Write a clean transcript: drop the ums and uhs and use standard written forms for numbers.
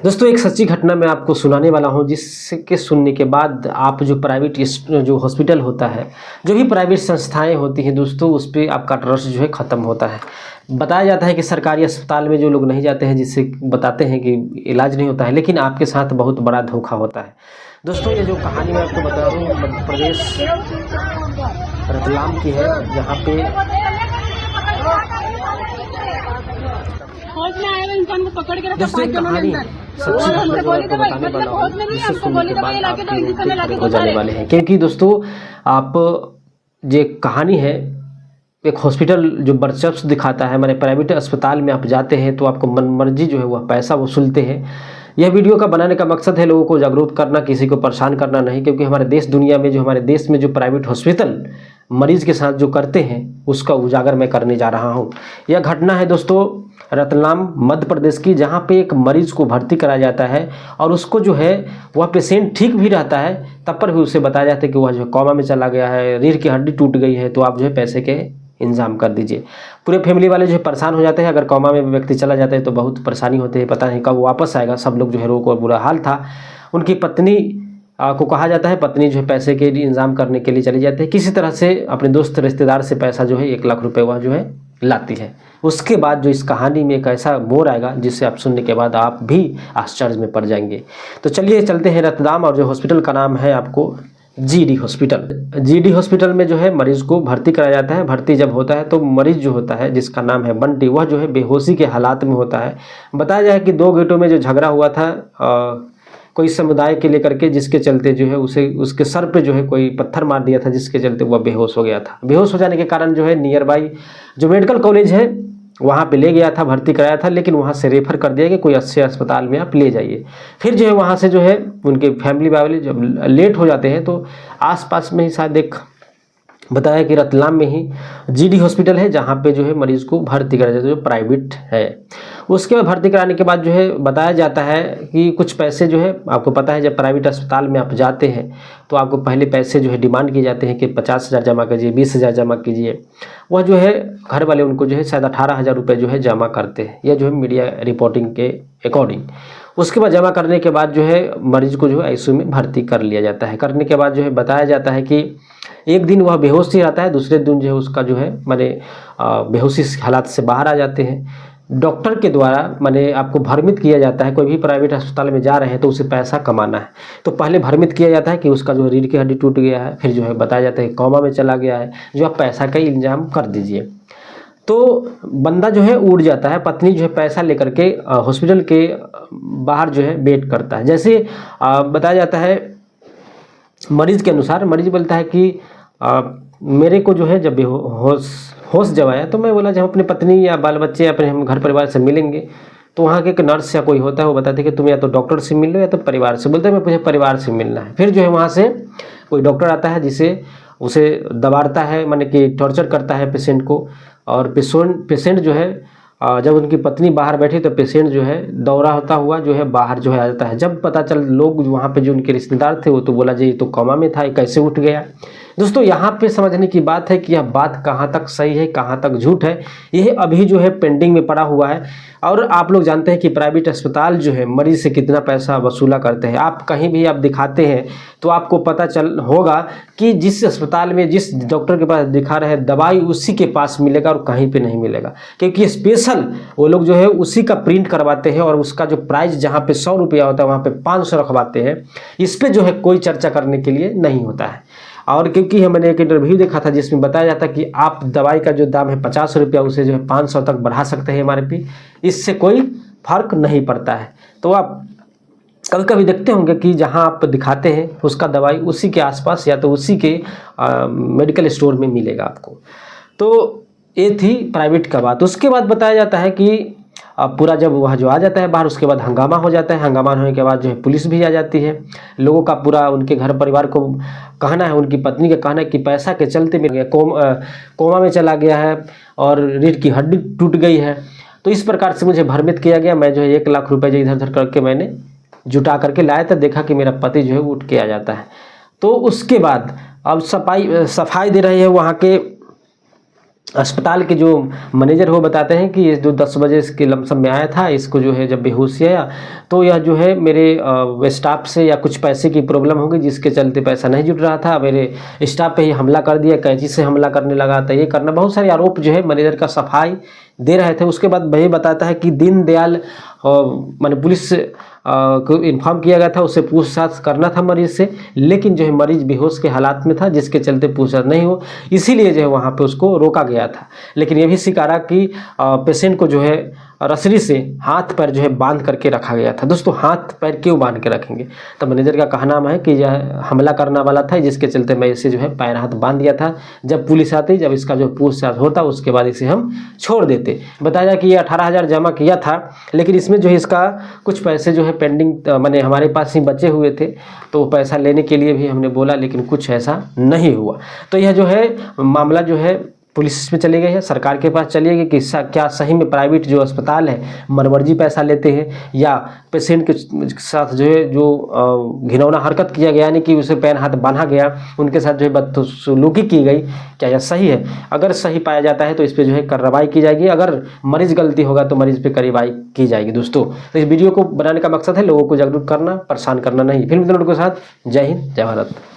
दोस्तों एक सच्ची घटना मैं आपको सुनाने वाला हूं, जिसके सुनने के बाद आप जो प्राइवेट जो हॉस्पिटल होता है, जो भी प्राइवेट संस्थाएं होती हैं दोस्तों, उस पर आपका ट्रस्ट जो है ख़त्म होता है। बताया जाता है कि सरकारी अस्पताल में जो लोग नहीं जाते हैं, जिससे बताते हैं कि इलाज नहीं होता है, लेकिन आपके साथ बहुत बड़ा धोखा होता है। दोस्तों ये जो कहानी मैं आपको बता रहा हूँ, मध्य प्रदेश रतलाम की है, जहाँ पे दोस्तों एक कहानी सच्ची घटना जो आपको बताने वाला हूँ, जिसे सुनने के बाद आप भी रोंगटे खड़े हो जाने वाले हैं। क्योंकि दोस्तों आप जो कहानी है, एक हॉस्पिटल जो वर्चस्व दिखाता है, माने प्राइवेट अस्पताल में आप जाते हैं तो आपको मनमर्जी जो है वह पैसा वसूलते हैं। यह वीडियो का बनाने का मकसद है लोगों को जागरूक करना, किसी को परेशान करना नहीं। क्योंकि हमारे देश दुनिया में हमारे देश में जो प्राइवेट हॉस्पिटल मरीज के साथ जो करते हैं, उसका उजागर मैं करने जा रहा हूं। यह घटना है दोस्तों रतलाम मध्य प्रदेश की, जहां पे एक मरीज को भर्ती कराया जाता है और उसको जो है वह पेशेंट ठीक भी रहता है, तब पर भी उसे बताया जाता है कि वह जो कोमा में चला गया है, रीढ़ की हड्डी टूट गई है, तो आप जो है पैसे के इंतजाम कर दीजिए। पूरे फैमिली वाले जो है परेशान हो जाते हैं। अगर कोमा में व्यक्ति चला जाता है तो बहुत परेशानी होती है, पता नहीं कब वापस आएगा। सब लोग जो है रो को बुरा हाल था। उनकी पत्नी को कहा जाता है, पत्नी जो है पैसे के लिए इंतजाम करने के लिए चली जाती है। किसी तरह से अपने दोस्त रिश्तेदार से पैसा जो है 1 लाख रुपए वह जो है लाती है। उसके बाद जो इस कहानी में एक ऐसा मोड़ आएगा जिसे आप सुनने के बाद आप भी आश्चर्य में पड़ जाएंगे। तो चलिए चलते हैं रतलाम, और जो हॉस्पिटल का नाम है आपको जीडी हॉस्पिटल। जीडी हॉस्पिटल में जो है मरीज को भर्ती कराया जाता है। भर्ती जब होता है तो मरीज जो होता है, जिसका नाम है बंटी, वह जो है बेहोशी के हालात में होता है। बताया जाए कि 2 गेटों में जो झगड़ा हुआ था कोई समुदाय के लेकर के, जिसके चलते जो है उसके सर पे जो है कोई पत्थर मार दिया था, जिसके चलते वह बेहोश हो गया था। बेहोश हो जाने के कारण जो है नियर बाई जो मेडिकल कॉलेज है वहाँ पे ले गया था, भर्ती कराया था, लेकिन वहाँ से रेफर कर दिया कि कोई अच्छे अस्पताल में आप ले जाइए। फिर जो है वहाँ से जो है उनके फैमिली वाले जब लेट हो जाते हैं तो आसपास में ही शायद एक बताया कि रतलाम में ही जीडी हॉस्पिटल है, जहाँ पे जो है मरीज को भर्ती कराया जाता है, जो प्राइवेट है। उसके बाद भर्ती कराने के बाद जो है बताया जाता है कि कुछ पैसे जो है, आपको पता है जब प्राइवेट अस्पताल में आप जाते हैं तो आपको पहले पैसे जो है डिमांड किए जाते हैं कि 50,000 जमा कीजिए, 20,000 जमा कीजिए। वह जो है घर वाले उनको जो है शायद 18,000 रुपये जो है जमा करते हैं, यह जो है मीडिया रिपोर्टिंग के अकॉर्डिंग। उसके बाद जमा करने के बाद जो है मरीज को जो है आईसीयू में भर्ती कर लिया जाता है। करने के बाद जो है बताया जाता है कि एक दिन वह बेहोश ही रहता है, दूसरे दिन जो है उसका जो है माने बेहोशी हालात से बाहर आ जाते हैं। डॉक्टर के द्वारा माने आपको भ्रमित किया जाता है, कोई भी प्राइवेट अस्पताल में जा रहे हैं तो उसे पैसा कमाना है, तो पहले भ्रमित किया जाता है कि उसका जो रीढ़ की हड्डी टूट गया है, फिर जो है बताया जाता है कि कोमा में चला गया है, जो आप पैसा का इंतजाम कर दीजिए। तो बंदा जो है उड़ जाता है। पत्नी जो है पैसा लेकर के हॉस्पिटल के बाहर जो है वेट करता है। जैसे बताया जाता है मरीज के अनुसार, मरीज बोलता है कि मेरे को जो है जब होश जब आया तो मैं बोला जब अपनी पत्नी या बाल बच्चे अपने हम घर परिवार से मिलेंगे, तो वहाँ के एक नर्स या कोई होता है, वो बताते हैं कि तुम या तो डॉक्टर से मिल लो या तो परिवार से। बोलते हैं मैं मुझे परिवार से मिलना है। फिर जो है वहाँ से कोई डॉक्टर आता है, जिसे उसे दबाड़ता है, माने कि टॉर्चर करता है पेशेंट को। और पेशेंट जो है जब उनकी पत्नी बाहर बैठी तो पेशेंट जो है दौरा होता हुआ जो है बाहर जो है आ जाता है। जब पता चल लोग वहाँ पे जो उनके रिश्तेदार थे, वो तो बोला जी तो कोमा में था, ये कैसे उठ गया। दोस्तों यहाँ पे समझने की बात है कि यह बात कहाँ तक सही है, कहाँ तक झूठ है, यह अभी जो है पेंडिंग में पड़ा हुआ है। और आप लोग जानते हैं कि प्राइवेट अस्पताल जो है मरीज से कितना पैसा वसूला करते हैं। आप कहीं भी आप दिखाते हैं तो आपको पता चल होगा कि जिस अस्पताल में जिस डॉक्टर के पास दिखा रहे हैं दवाई उसी के पास मिलेगा और कहीं पे नहीं मिलेगा, क्योंकि स्पेशल वो लोग जो है उसी का प्रिंट करवाते हैं और उसका जो प्राइस जहाँ पे 100 रुपया होता है वहाँ पे 500 रखवाते हैं। इस पर जो है कोई चर्चा करने के लिए नहीं होता है। और क्योंकि मैंने एक इंटरव्यू देखा था जिसमें बताया जाता है कि आप दवाई का जो दाम है 50 रुपया, उसे जो है 500 तक बढ़ा सकते हैं MRP, इससे कोई फर्क नहीं पड़ता है। तो आप कभी कभी देखते होंगे कि जहां आप दिखाते हैं उसका दवाई उसी के आसपास या तो उसी के मेडिकल स्टोर में मिलेगा आपको। तो ये थी प्राइवेट का बात। उसके बाद बताया जाता है कि पूरा जब वह जो आ जाता है बाहर, उसके बाद हंगामा हो जाता है। हंगामा होने के बाद जो है पुलिस भी आ जाती है। लोगों का पूरा उनके घर परिवार को कहना है, उनकी पत्नी का कहना है कि पैसा के चलते मेरे कोमा में चला गया है और रीढ़ की हड्डी टूट गई है। तो इस प्रकार से मुझे भ्रमित किया गया। मैं जो है 1 लाख रुपए जो इधर उधर करके मैंने जुटा करके लाया था, देखा कि मेरा पति जो है उठ के आ जाता है। तो उसके बाद अब सफाई दे रहे हैं वहाँ के अस्पताल के जो मैनेजर वो बताते हैं कि ये जो 10 बजे इसके लमसम में आया था, इसको जो है जब बेहोशी आया तो यह जो है मेरे स्टाफ से या कुछ पैसे की प्रॉब्लम हो गई, जिसके चलते पैसा नहीं जुट रहा था, मेरे स्टाफ पे ही हमला कर दिया, कैंची से हमला करने लगा था, ये करना, बहुत सारे आरोप जो है मैनेजर का सफाई दे रहे थे। उसके बाद वही बताता है कि दीनदयाल मैंने पुलिस को इन्फॉर्म किया गया था, उससे पूछताछ करना था मरीज से, लेकिन जो है मरीज बेहोश के हालात में था, जिसके चलते पूछताछ नहीं हो, इसीलिए जो है वहाँ पे उसको रोका गया था। लेकिन ये भी स्वीकारा कि पेशेंट को जो है रस्सी से हाथ पैर जो है बांध करके रखा गया था। दोस्तों, हाथ पैर क्यों बांध के रखेंगे? तो मैनेजर का कहना है कि यह हमला करने वाला था, जिसके चलते मैं इसे जो है पैर हाथ बांध दिया था। जब पुलिस आती, जब इसका जो पूछताछ होता, उसके बाद इसे हम छोड़ देते। बताया जाए कि ये 18,000 जमा किया था, लेकिन इसमें जो है इसका कुछ पैसे जो है पेंडिंग मैंने हमारे पास ही बचे हुए थे, तो पैसा लेने के लिए भी हमने बोला, लेकिन कुछ ऐसा नहीं हुआ। तो यह जो है मामला जो है पुलिस में चली गई है, सरकार के पास चली गई कि क्या सही में प्राइवेट जो अस्पताल है मनमर्जी पैसा लेते हैं, या पेशेंट के साथ जो है जो घिनौना हरकत किया गया, यानी कि उसे पैर हाथ बांधा गया, उनके साथ जो है बदसलूकी की गई, क्या यह सही है? अगर सही पाया जाता है तो इस पर जो है कार्रवाई की जाएगी, अगर मरीज गलती होगा तो मरीज पे कार्रवाई की जाएगी। दोस्तों, तो इस वीडियो को बनाने का मकसद है लोगों को जागरूक करना, परेशान करना नहीं। फिर मिलते हैं के साथ। जय हिंद, जय भारत।